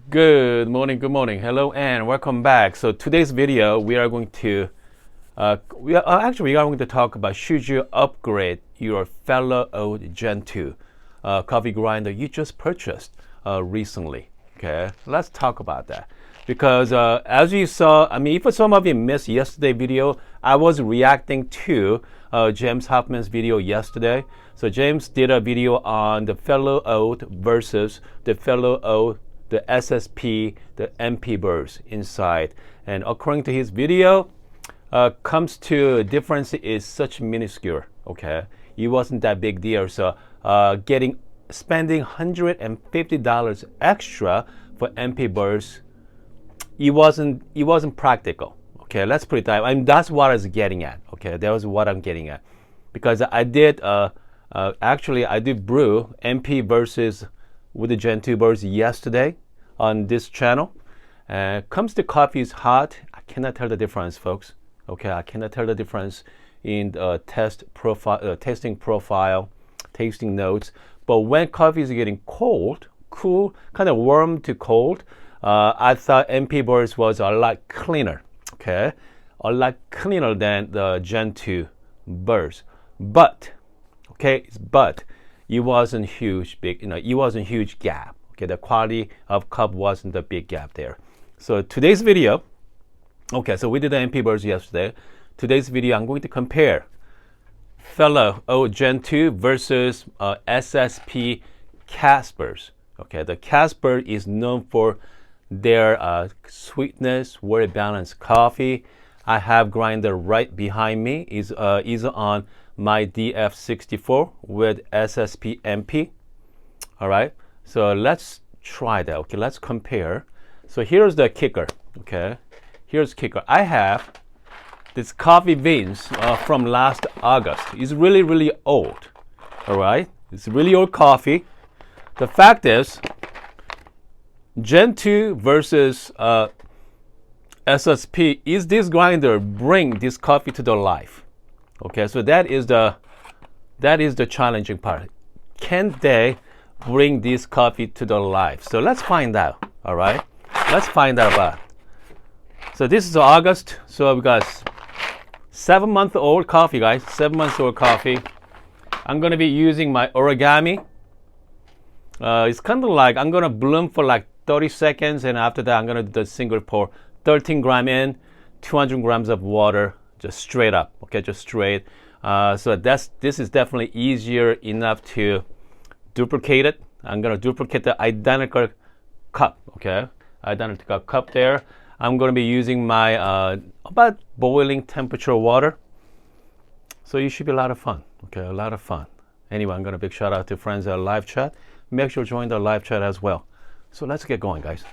Good morning, good morning. Hello and welcome back. So today's video, we are going to talk about should you upgrade your fellow old Gen 2 coffee grinder you just purchased recently. Okay, let's talk about that because as you saw, if some of you missed yesterday's video, I was reacting to James Hoffman's video yesterday. So James did a video on the fellow old versus the fellow old, the SSP, the MP Burrs inside. And according to his video, comes to difference is such minuscule. Okay, it wasn't that big deal. So spending $150 extra for MP Burrs, it wasn't practical. Okay, let's put it that way. That's what I was getting at. Okay, that was what I'm getting at, because I did I did brew MP versus with the Gen 2 Burrs yesterday on this channel. Comes to coffee is hot, I cannot tell the difference, folks. Okay, I cannot tell the difference in tasting profile, tasting notes. But when coffee is getting cold, cool, kind of warm to cold, I thought MP Burrs was a lot cleaner. Okay, a lot cleaner than the Gen 2 Burrs. But it wasn't it wasn't huge gap. Okay, the quality of cup wasn't a big gap there. So today's video, okay, so we did the MP Burrs yesterday. Today's video, I'm going to compare fellow old Gen 2 versus SSP Caspers. Okay, the Casper is known for their sweetness, very balanced coffee. I have grinder right behind me is on my DF64 with SSP MP. All right, so let's try that. Okay, let's compare. So here's the kicker. Okay, here's kicker. I have this coffee beans from last August. It's really old. All right, it's really old coffee. The fact is, Gen 2 versus SSP, is this grinder bring this coffee to the life? Okay, so that is the challenging part. Can they bring this coffee to the life? So let's find out. All right, let's find out about it. So this is August. So we got 7-month-old coffee, guys. 7-month-old coffee. I'm gonna be using my origami. It's kind of like I'm gonna bloom for like 30 seconds, and after that I'm gonna do the single pour. 13 gram in, 200 grams of water, just straight up. Okay, just straight. So this is definitely easier enough to duplicate it. I'm gonna duplicate the identical cup. Okay, identical cup there. I'm gonna be using my about boiling temperature water. So it should be a lot of fun. Okay, a lot of fun. Anyway, I'm gonna big shout out to friends at live chat. Make sure to join the live chat as well. So let's get going, guys.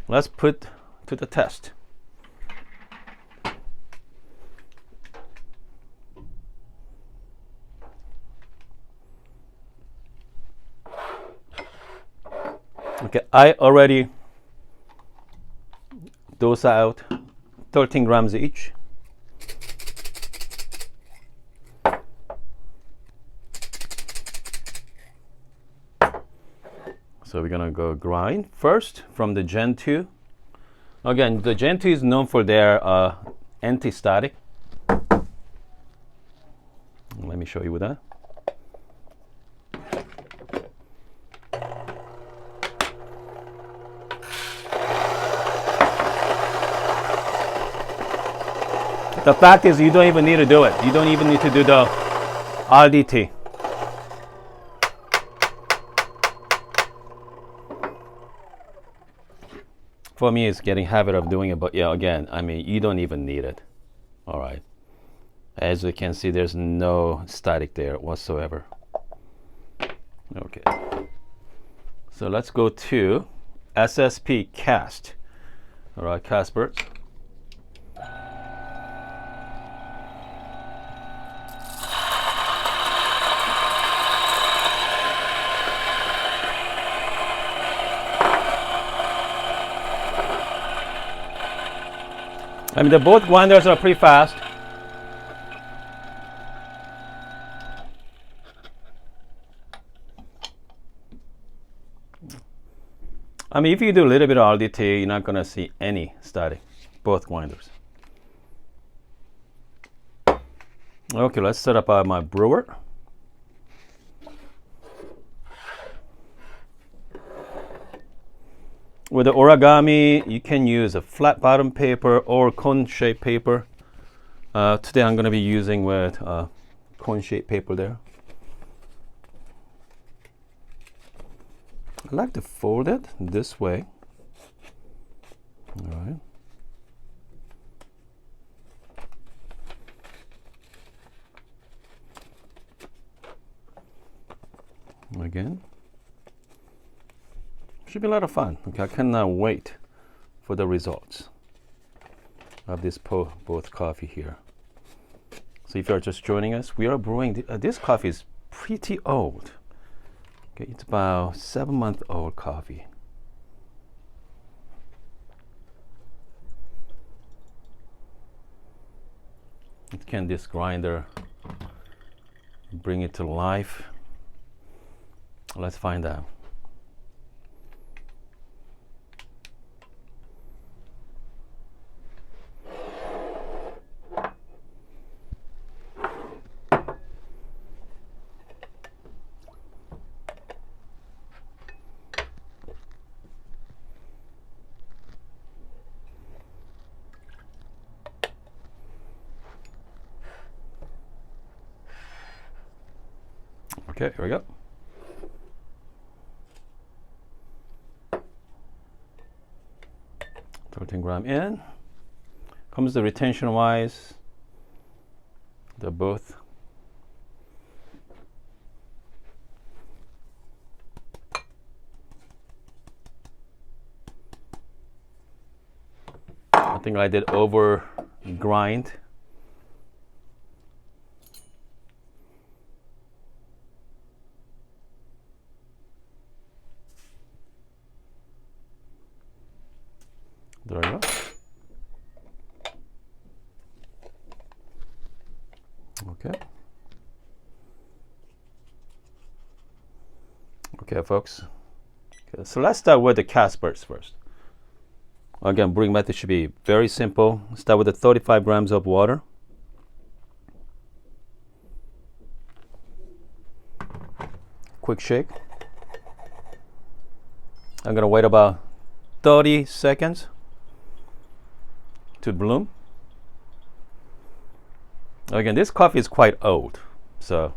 Let's put to the test. Okay, I already dose out 13 grams each. So we're gonna go grind first from the Gen 2. Again, the Gen 2 is known for their anti-static. Let me show you with that. The fact is, you don't even need to do it. You don't even need to do the RDT. For me, it's getting habit of doing it, but yeah, again, you don't even need it. All right. As you can see, there's no static there whatsoever. Okay. So let's go to SSP cast. All right, Casper. The both grinders are pretty fast. I mean, if you do a little bit of RDT, you're not going to see any static, both grinders. Okay, let's set up my brewer. With the origami, you can use a flat bottom paper or cone shaped paper. Today I'm going to be using with cone shaped paper there. I like to fold it this way. All right. Again. Should be a lot of fun. Okay, I cannot wait for the results of this both coffee here. So if you're just joining us, we are brewing. This coffee is pretty old. Okay, it's about 7-month-old coffee. Can this grinder bring it to life? Let's find out. Okay, here we go. $13 in. Comes the retention wise. They're both. I think I did over grind. There we go. Okay. Okay, folks. Okay, so let's start with the Caspers first. Again, brewing method should be very simple. Start with the 35 grams of water. Quick shake. I'm gonna wait about 30 seconds to bloom. Again, this coffee is quite old, so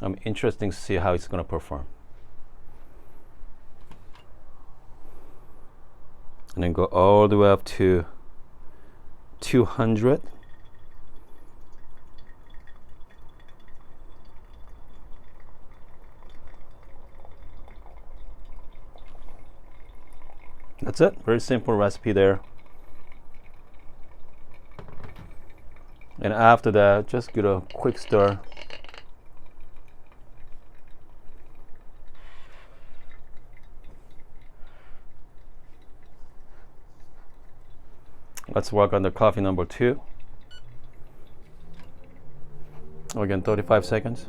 I'm interested to see how it's going to perform. And then go all the way up to 200. That's it. Very simple recipe there. And after that, just give a quick stir. Let's work on the coffee number 2. Again, 35 seconds.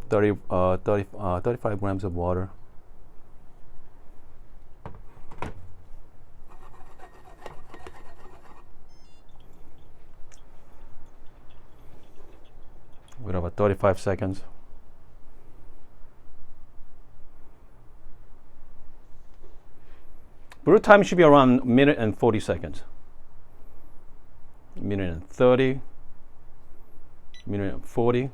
35 grams of water. With about 35 seconds. Brew time should be around 1:40 seconds. 1:30, 1:40.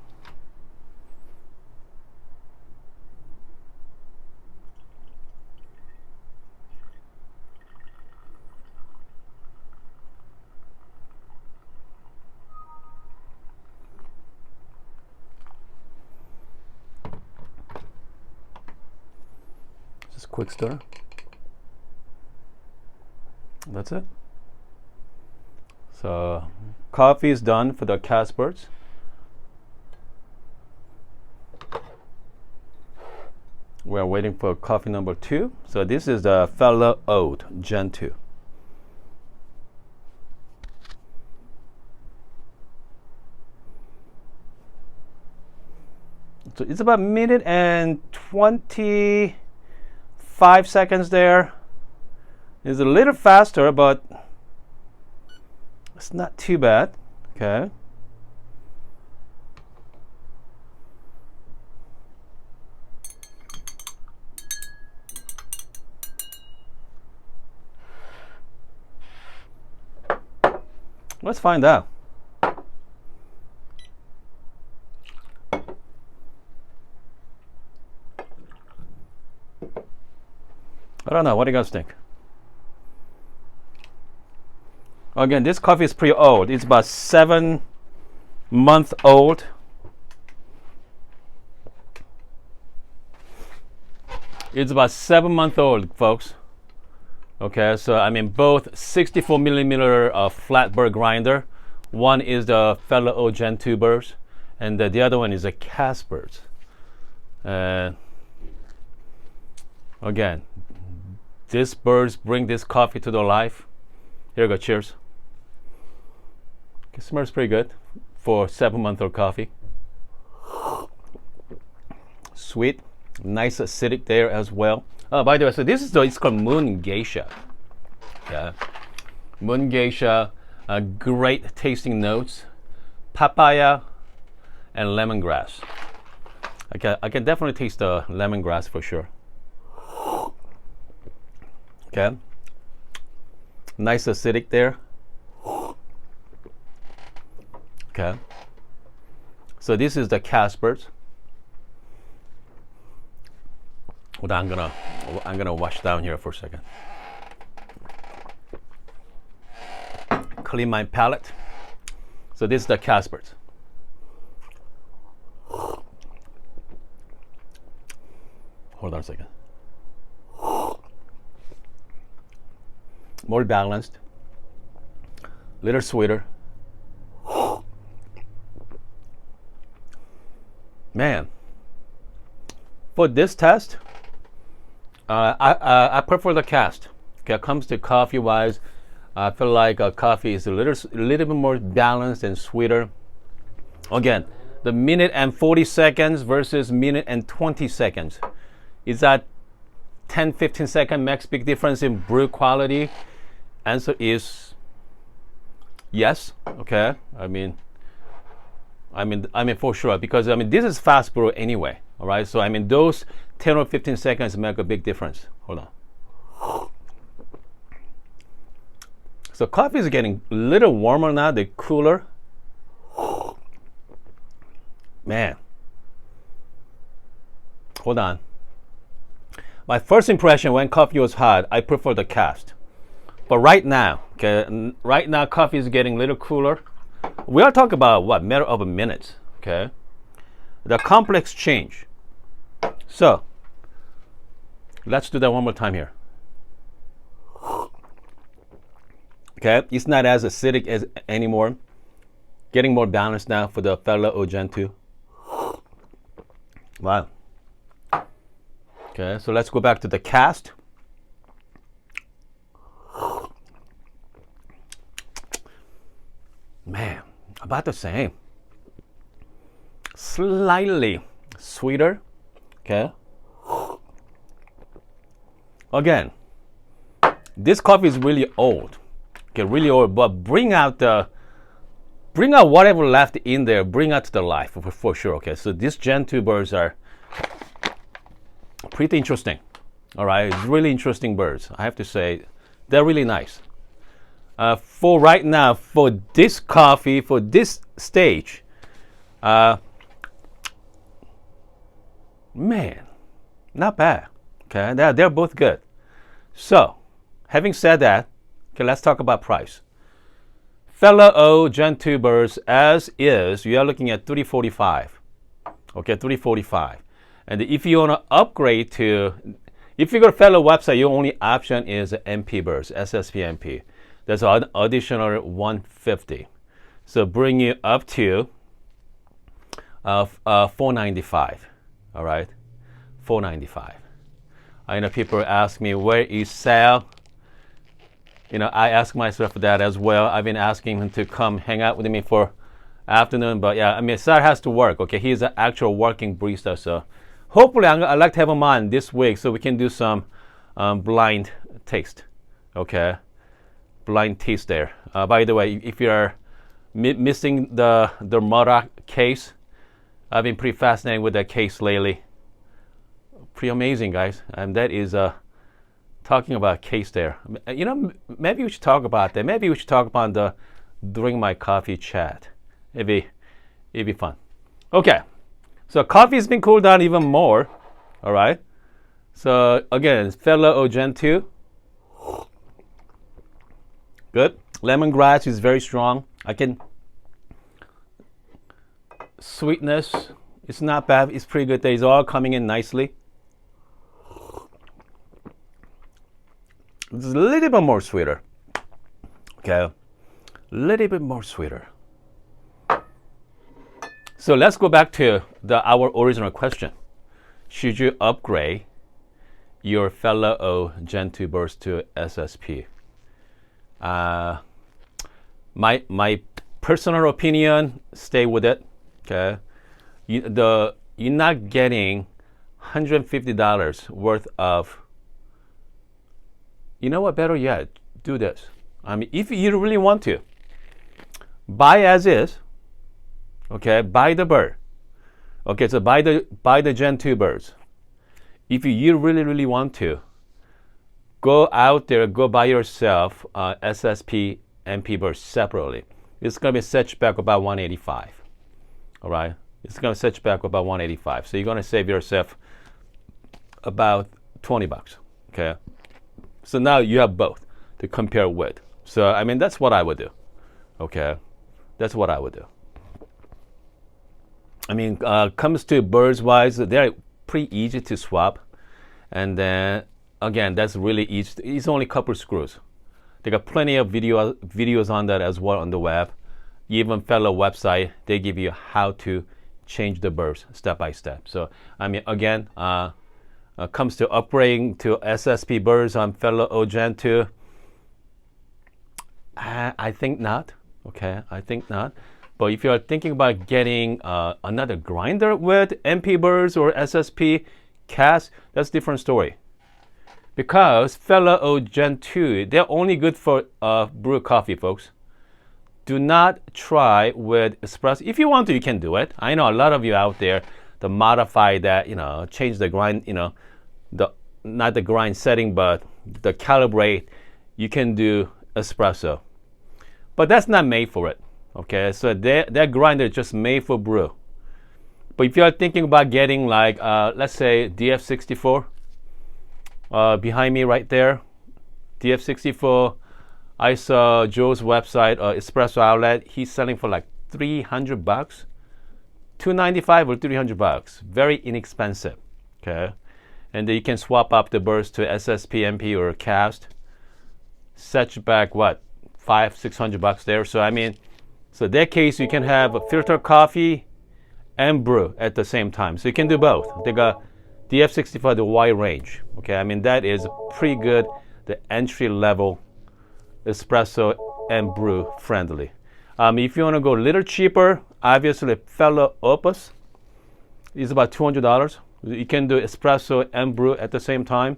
Just quick stir. That's it. So coffee is done for the Caspers. We're waiting for coffee number 2. So this is the Fellow Oat Gen 2. So it's about a minute and 25 seconds there. It's a little faster, but it's not too bad. Okay. Let's find out. I don't know. What do you guys think? Again, this coffee is pretty old. It's about 7 months old. It's about 7 months old, folks. Okay, so I mean both 64 millimeter flat burr grinder. One is the fellow old Gen2 Burrs, and the other one is a cast Burrs. Again, this Burrs bring this coffee to the life. Here we go, cheers. It smells pretty good for 7-month-old coffee. Sweet, nice acidic there as well. Oh, by the way, so this is it's called Moon Geisha. Yeah, Moon Geisha, great tasting notes, papaya and lemongrass. I can definitely taste the lemongrass for sure. Okay, nice acidic there. Okay, so this is the cast Burrs. Hold on, I'm gonna wash down here for a second. Clean my palate. So this is the cast Burrs. Hold on a second. More balanced, little sweeter. Man, for this test, I prefer the cast. Okay, it comes to coffee wise, I feel like coffee is a little bit more balanced and sweeter. Again, the minute and 40 seconds versus minute and 20 seconds. Is that 10-15 second makes big difference in brew quality? Answer is yes. Okay, I mean for sure, because this is fast brew anyway. All right, so those 10 or 15 seconds make a big difference. Hold on. So coffee is getting a little warmer now, the cooler. Man, hold on. My first impression when coffee was hot, I prefer the cast. But right now, coffee is getting a little cooler. We are talking about what, matter of minutes, okay? The complex change. So, let's do that one more time here. Okay, it's not as acidic as anymore. Getting more balanced now for the fellow Gen2. Wow. Okay, so let's go back to the cast. Man, about the same. Slightly sweeter. Okay. Again, this coffee is really old. Okay, really old, but bring out whatever left in there, bring out to the life for sure. Okay, so these Gen2 Burrs are pretty interesting. All right, it's really interesting Burrs. I have to say, they're really nice. For right now, for this coffee, for this stage, man, not bad. Okay, they're both good. So, having said that, okay, let's talk about price. Fellow O Gen2 Burrs as is, you are looking at $345. Okay, $345. And if you want to upgrade to, if you go to Fellow website, your only option is MP Burrs, SSP MP. There's an additional $150. So bring you up to $495. All right, $495. I know people ask me, where is Sal? I ask myself that as well. I've been asking him to come hang out with me for afternoon. But yeah, I mean, Sar has to work. Okay, he's an actual working barista. So hopefully, I'd like to have him on this week so we can do some blind taste. Okay, blind taste there. By the way, if you're missing the Murdoch case, I've been pretty fascinated with that case lately. Pretty amazing, guys. And that is talking about case there. You know, maybe we should talk about that. Maybe we should talk about the Drink My Coffee chat. It'd be fun. Okay, so coffee's been cooled down even more. All right. So again, fellow Gen2. Good. Lemongrass is very strong. Sweetness, it's not bad. It's pretty good. It's all coming in nicely. It's a little bit more sweeter. Okay, a little bit more sweeter. So let's go back to our original question. Should you upgrade your fellow Gen2 Burrs to SSP? My personal opinion, stay with it. Okay, you're not getting $150 worth of. You know what? Better yet, do this. I mean, if you really want to, buy as is. Okay, buy the Burr. Okay, so buy the Gen2 Burrs. If you really want to, go out there, go buy yourself SSP MP Burrs separately. It's gonna be set back about 185. All right, it's gonna set back about 185. So you're gonna save yourself about $20. Okay, so now you have both to compare with. So I mean, that's what I would do. Okay, that's what I would do. I mean, comes to Burrs wise, they're pretty easy to swap, and then again, that's really easy. It's only a couple screws. They got plenty of videos on that as well on the web. Even fellow website, they give you how to change the Burrs step by step. So I mean, again, comes to upgrading to SSP Burrs on fellow Gen2. I think not. Okay, I think not. But if you're thinking about getting another grinder with MP Burrs or SSP cast, that's a different story. Because fellow Gen2, they're only good for brew coffee, folks. Do not try with espresso. If you want to, you can do it. I know a lot of you out there to modify that, change the grind, not the grind setting, but the calibrate. You can do espresso, but that's not made for it. Okay, so that grinder is just made for brew. But if you're thinking about getting like, let's say DF64, behind me right there, DF64, I saw Joe's website, Espresso Outlet. He's selling for like $300, $295 or $300. Very inexpensive. Okay, and then you can swap up the Burrs to SSP, MP, or cast. Set back what, $500-600 there. So I mean, so that case you can have a filter coffee and brew at the same time. So you can do both. They got DF64, the wide range. Okay, I mean that is pretty good. The entry level espresso and brew friendly. If you want to go a little cheaper, obviously fellow Opus is about $200. You can do espresso and brew at the same time.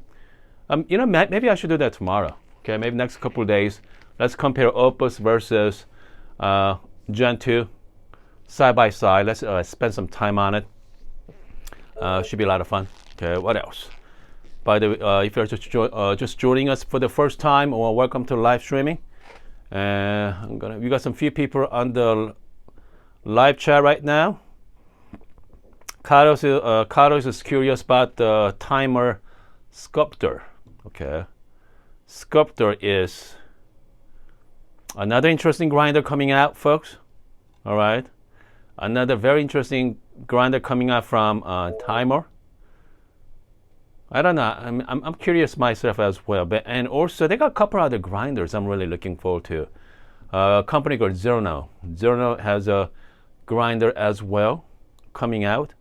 Maybe I should do that tomorrow. Okay, maybe next couple of days. Let's compare Opus versus Gen2 side by side. Let's spend some time on it. Should be a lot of fun. Okay, what else? By the way, if you're just joining us for the first time, or welcome to live streaming. We got some few people on the live chat right now. Carlos is curious about the timer sculptor. Okay, sculptor is another interesting grinder coming out, folks. All right, another very interesting grinder coming out from Timer. I don't know. I'm curious myself as well. And also, they got a couple other grinders I'm really looking forward to. A company called Zerno. Zerno has a grinder as well coming out.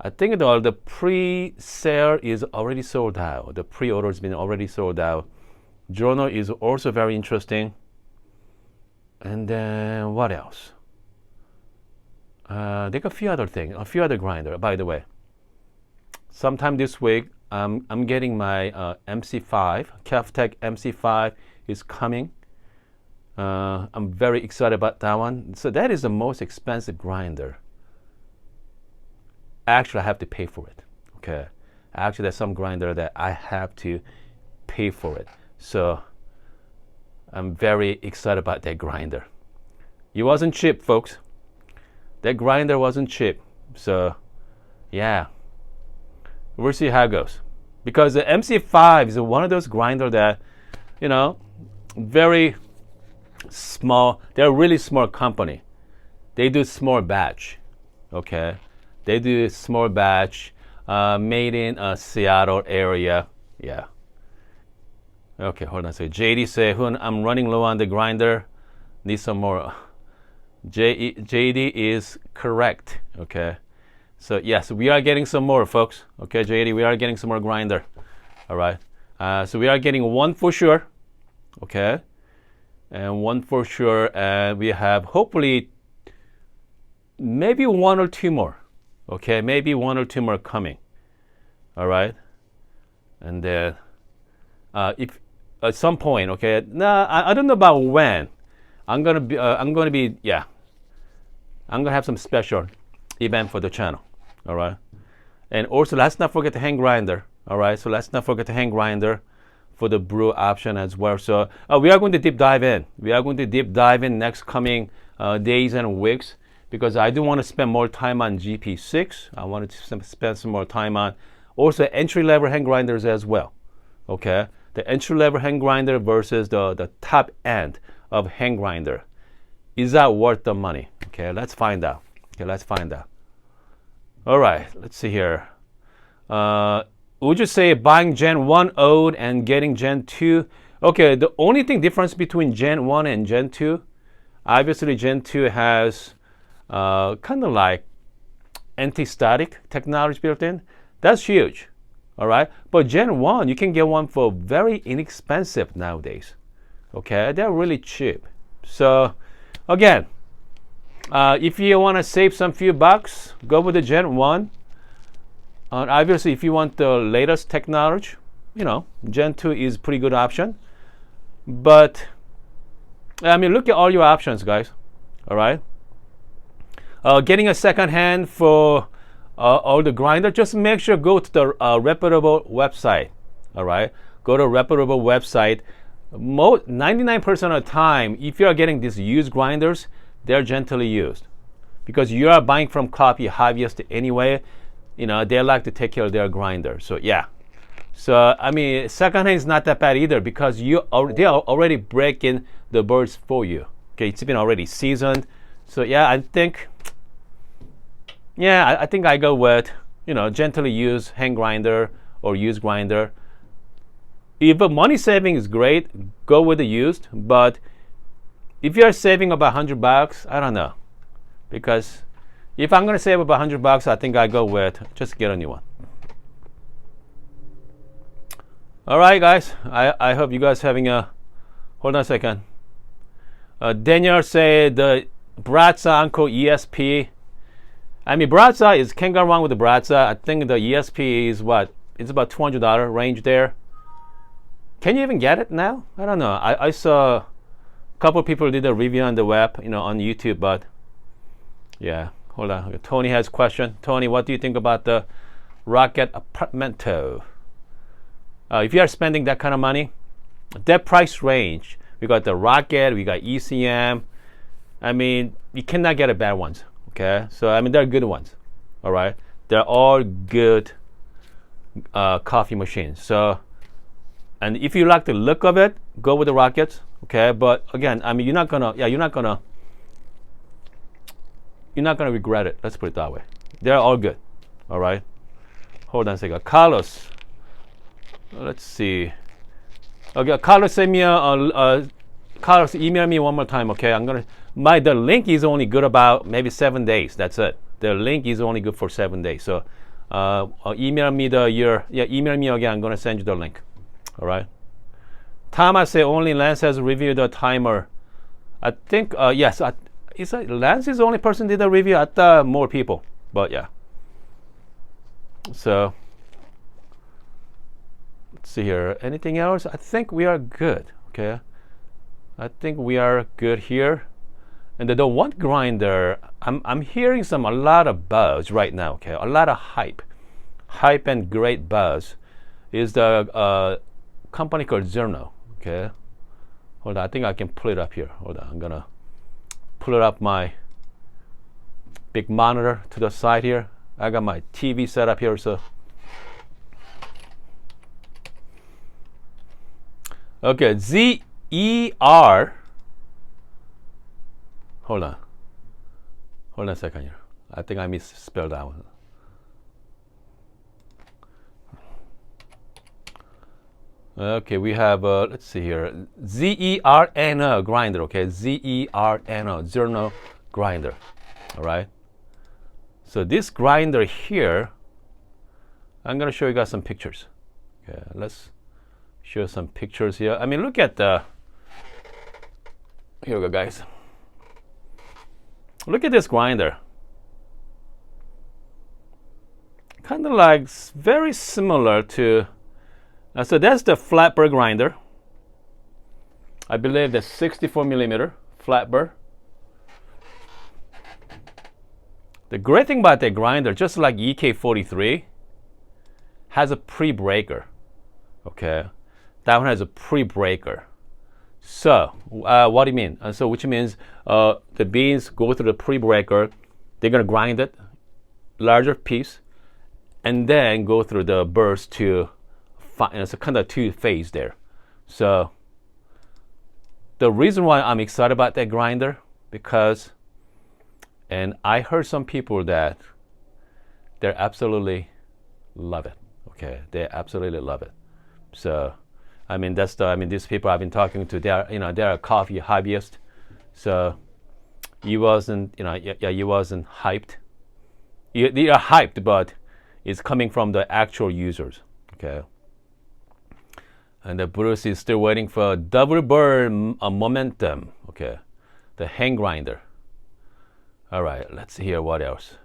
I think the pre-sale is already sold out. The pre-order has been already sold out. Zerno is also very interesting. And then what else? They got a few other things, a few other grinder. By the way, sometime this week, I'm getting my MC5, Keftech MC5 is coming. I'm very excited about that one. So that is the most expensive grinder. Actually, I have to pay for it. Okay. Actually, there's some grinder that I have to pay for it. So I'm very excited about that grinder. It wasn't cheap, folks. That grinder wasn't cheap. So yeah, we'll see how it goes. Because the MC5 is one of those grinders that, you know, very small. They're a really small company. They do small batch. Okay. They do small batch, made in Seattle area. Yeah. Okay, hold on a second. JD say, Hun, I'm running low on the grinder. Need some more. JD is correct. Okay. So yes, we are getting some more, folks. Okay, JD, we are getting some more grinder. All right. So we are getting one for sure. Okay. And one for sure. And we have hopefully maybe one or two more. Okay, maybe one or two more coming. All right. And then if at some point, okay, I don't know about when. I'm gonna be I'm gonna have some special event for the channel. All right. And also, let's not forget the hand grinder. All right. So let's not forget the hand grinder for the brew option as well. So we are going to deep dive in. We are going to deep dive in next coming days and weeks, because I do want to spend more time on GP6. I wanted to spend some more time on also entry-level hand grinders as well. Okay. The entry-level hand grinder versus the top end of hand grinder. Is that worth the money? Okay, let's find out. Okay, let's find out. All right, let's see here. Would you say buying Gen 1 old and getting Gen 2? Okay, the only thing difference between Gen 1 and Gen 2, obviously Gen 2 has kind of like anti-static technology built in. That's huge. All right, but Gen 1, you can get one for very inexpensive nowadays. Okay, they're really cheap. So again, if you want to save some few bucks, go with the Gen 1. Obviously, if you want the latest technology, you know, Gen 2 is a pretty good option. But I mean, look at all your options, guys. All right. Getting a second hand for all the grinder, just make sure go to the reputable website. All right, go to a reputable website. 99% of the time, if you are getting these used grinders, they're gently used, because you are buying from coffee hobbyist anyway. You know, they like to take care of their grinder. So yeah. So I mean, secondhand is not that bad either, because they are already breaking the Burrs for you. Okay, it's been already seasoned. So yeah, I think I go with, you know, gently used hand grinder or used grinder. If the money saving is great, go with the used. But if you are saving about $100, I don't know, because if I'm gonna save about $100, I think I go with just get a new one. All right, guys. I hope you guys having a. Hold on a second. Daniel said the Bratza Uncle ESP. I mean, Bratza is can't go wrong with the Bratza. I think the ESP is what? It's about $200 range there. Can you even get it now? I don't know. I saw a couple people did a review on the web, you know, on YouTube, but yeah. Hold on. Tony has a question. Tony, what do you think about the Rocket Apartmento? If you are spending that kind of money, that price range, we got the Rocket, we got ECM. I mean, you cannot get a bad ones. Okay, so I mean, they're good ones. All right, they're all good coffee machines. So, and if you like the look of it, go with the Rockets. Okay, but again, I mean, you're not gonna regret it. Let's put it that way. They're all good. All right. Hold on a second. Carlos. Let's see. Okay, Carlos, send me Carlos, email me one more time. Okay, the link is only good about maybe 7 days. That's it. The link is only good for 7 days. So email me email me again. I'm gonna send you the link. All right. Thomas say only Lance has reviewed the timer. I think yes. Lance is the only person did the review. I thought more people, but yeah. So let's see here. Anything else? I think we are good. Okay, I think we are good here. And the one grinder, I'm hearing a lot of buzz right now. Okay, a lot of hype and great buzz is the company called Gen2. Okay, hold on. I think I can pull it up here. Hold on. I'm gonna pull it up my big monitor to the side here. I got my TV set up here, so. Okay, ZER. Hold on a second here. I think I misspelled that one. Okay, we have, let's see here, ZERNO grinder, okay, ZERNO, Gen2 grinder, all right? So this grinder here, I'm gonna show you guys some pictures. Okay, let's show some pictures here. I mean, look at the, here we go, guys. Look at this grinder. Kind of like very similar to, so that's the flat burr grinder. I believe the 64 millimeter flat burr. The great thing about that grinder, just like EK43, has a pre-breaker. Okay, that one has a pre-breaker. So, what do you mean? So, which means the beans go through the pre-breaker. They're gonna grind it, larger piece, and then go through the burrs to. It's a kind of two-phase there. So the reason why I'm excited about that grinder, because, and I heard some people that they absolutely love it. Okay, they absolutely love it. So, I mean, these people I've been talking to, they're a coffee hobbyist. So you wasn't hyped. They are hyped, but it's coming from the actual users. Okay. And the Burrs is still waiting for double burr momentum. Okay, the hand grinder. All right, let's see here what else.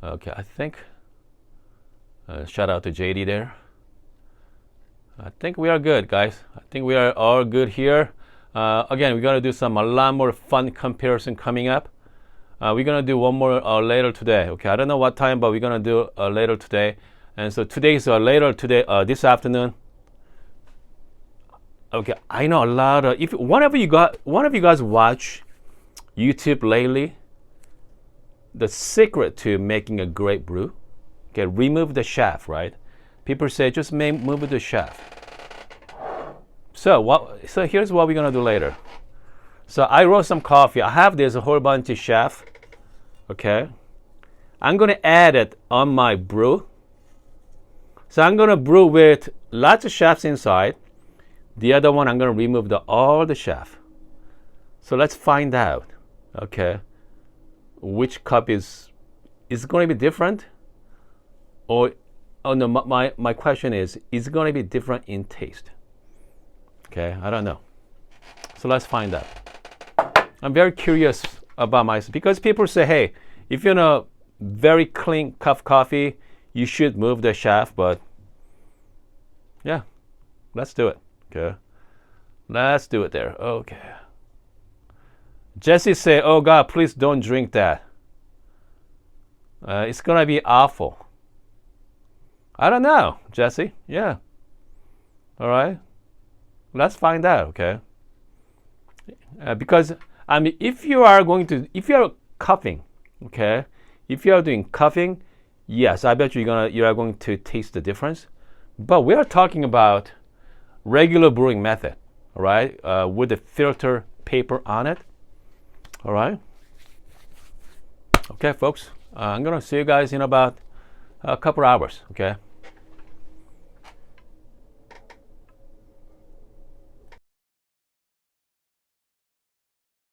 Okay, I think. Shout out to JD there. I think we are good, guys. I think we are all good here. Again, we're gonna do a lot more fun comparison coming up. We're gonna do one more later today. Okay, I don't know what time, but we're gonna do later today. And so today's later today, this afternoon. Okay, I know a lot of, if one of you guys watch YouTube lately, the secret to making a great brew, okay, remove the shaft, right? People say just move the shaft. So here's what we're gonna do later. So I roast some coffee. I have this a whole bunch of shaft. Okay, I'm gonna add it on my brew. So I'm gonna brew with lots of shafts inside. The other one I'm gonna remove all the shaft. So let's find out. Okay, which cup is going to be different, or oh no, my question is it going to be different in taste? Okay, I don't know. So let's find out. I'm very curious about myself because people say, hey, if you're in a very clean cup of coffee, you should move the shaft, but yeah, let's do it. Okay, let's do it there. Okay. Jesse said, oh God, please don't drink that. It's gonna be awful. I don't know, Jesse. Yeah. All right. Let's find out, okay? Because I mean, if you are cupping, okay? If you are doing cupping, yes, I bet you are going to taste the difference. But we are talking about regular brewing method, all right? With the filter paper on it, all right? Okay, folks. I'm gonna see you guys in about a couple hours, okay?